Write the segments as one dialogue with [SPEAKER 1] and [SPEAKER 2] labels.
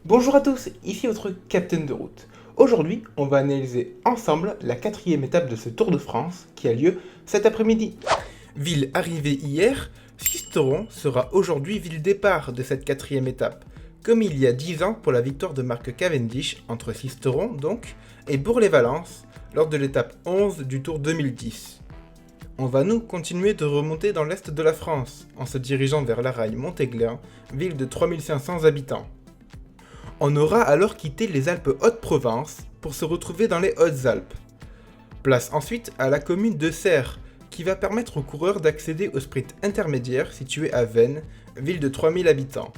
[SPEAKER 1] Bonjour à tous, ici votre capitaine de route. Aujourd'hui, on va analyser ensemble la quatrième étape de ce Tour de France qui a lieu cet après-midi. Ville arrivée hier, Sisteron sera aujourd'hui ville départ de cette quatrième étape, comme il y a 10 ans pour la victoire de Marc Cavendish entre Sisteron donc et Bourg-les-Valences lors de l'étape 11 du Tour 2010. On va nous continuer de remonter dans l'est de la France en se dirigeant vers Laragne-Montéglin, ville de 3500 habitants. On aura alors quitté les Alpes-Haute-Provence pour se retrouver dans les Hautes-Alpes. Place ensuite à la commune de Serres, qui va permettre aux coureurs d'accéder au sprint intermédiaire situé à Veynes, ville de 3000 habitants.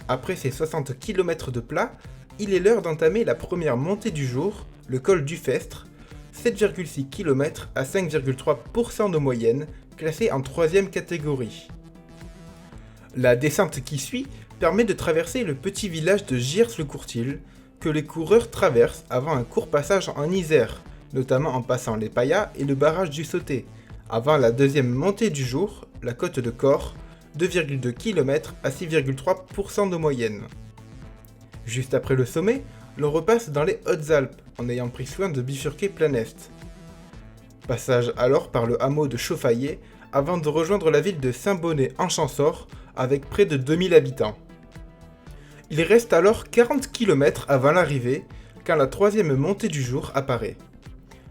[SPEAKER 1] Après ces 60 km de plat, il est l'heure d'entamer la première montée du jour, le col du Festre, 7,6 km à 5,3% de moyenne, classé en 3e catégorie. La descente qui suit permet de traverser le petit village de Giers-le-Courtil, que les coureurs traversent avant un court passage en Isère, notamment en passant les Payas et le barrage du Sauté, avant la deuxième montée du jour, la côte de Corps, 2,2 km à 6,3% de moyenne. Juste après le sommet, l'on repasse dans les Hautes-Alpes, en ayant pris soin de bifurquer plein est. Passage alors par le hameau de Chauffaillé, avant de rejoindre la ville de Saint-Bonnet-en-Champsaur, avec près de 2000 habitants. Il reste alors 40 km avant l'arrivée, quand la troisième montée du jour apparaît.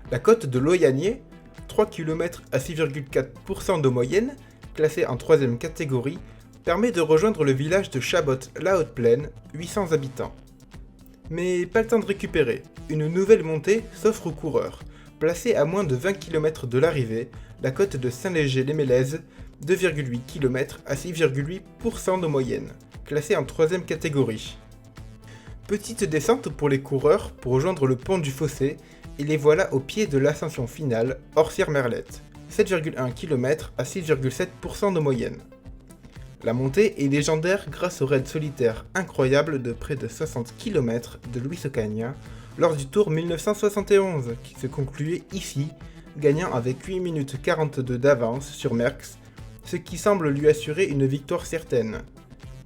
[SPEAKER 1] La côte de Loyanier, 3 km à 6,4% de moyenne, classée en 3e catégorie, permet de rejoindre le village de Chabot-la-Haute-Plaine, 800 habitants. Mais pas le temps de récupérer, une nouvelle montée s'offre aux coureurs. Placée à moins de 20 km de l'arrivée, la côte de Saint-Léger-les-Mélèzes, 2,8 km à 6,8% de moyenne, classée en 3e catégorie. Petite descente pour les coureurs pour rejoindre le pont du Fossé, et les voilà au pied de l'ascension finale, Orsières-Merlette, 7,1 km à 6,7% de moyenne. La montée est légendaire grâce au raid solitaire incroyable de près de 60 km de Luis Ocaña lors du Tour 1971 qui se concluait ici, gagnant avec 8 minutes 42 d'avance sur Merckx, ce qui semble lui assurer une victoire certaine.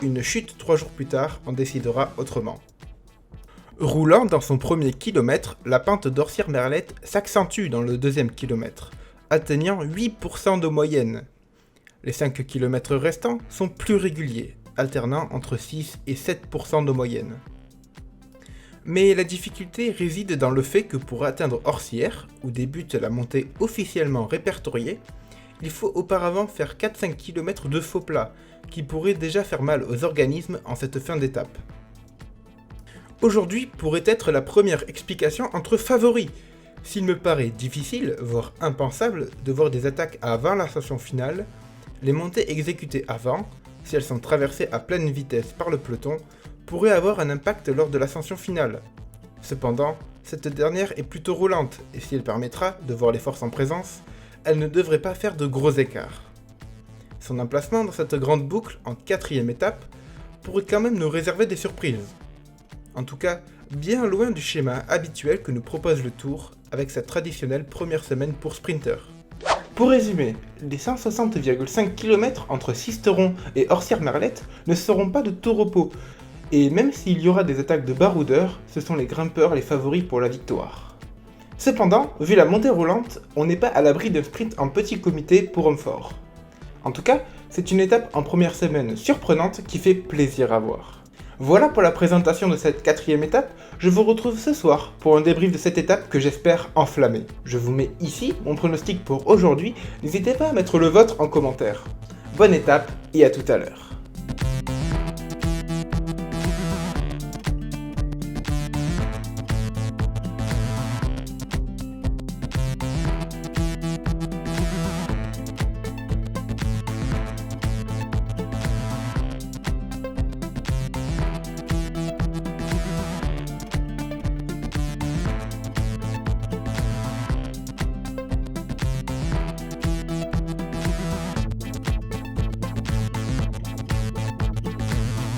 [SPEAKER 1] Une chute 3 jours plus tard en décidera autrement. Roulant dans son premier kilomètre, la pente d'Orsières-Merlette s'accentue dans le deuxième kilomètre, atteignant 8% de moyenne. Les 5 km restants sont plus réguliers, alternant entre 6 et 7% de moyenne. Mais la difficulté réside dans le fait que pour atteindre Orsières, où débute la montée officiellement répertoriée, il faut auparavant faire 4-5 km de faux plats, qui pourraient déjà faire mal aux organismes en cette fin d'étape. Aujourd'hui pourrait être la première explication entre favoris. S'il me paraît difficile, voire impensable, de voir des attaques avant l'ascension finale, les montées exécutées avant, si elles sont traversées à pleine vitesse par le peloton, pourraient avoir un impact lors de l'ascension finale. Cependant, cette dernière est plutôt roulante, et si elle permettra de voir les forces en présence, elle ne devrait pas faire de gros écarts. Son emplacement dans cette grande boucle, en 4e étape, pourrait quand même nous réserver des surprises. En tout cas, bien loin du schéma habituel que nous propose le Tour, avec sa traditionnelle première semaine pour sprinters. Pour résumer, les 160,5 km entre Sisteron et Orsières-Merlette ne seront pas de tout repos, et même s'il y aura des attaques de baroudeurs, ce sont les grimpeurs les favoris pour la victoire. Cependant, vu la montée roulante, on n'est pas à l'abri d'un sprint en petit comité pour hommes forts. En tout cas, c'est une étape en première semaine surprenante qui fait plaisir à voir. Voilà pour la présentation de cette 4e étape, je vous retrouve ce soir pour un débrief de cette étape que j'espère enflammée. Je vous mets ici mon pronostic pour aujourd'hui, n'hésitez pas à mettre le vôtre en commentaire. Bonne étape et à tout à l'heure.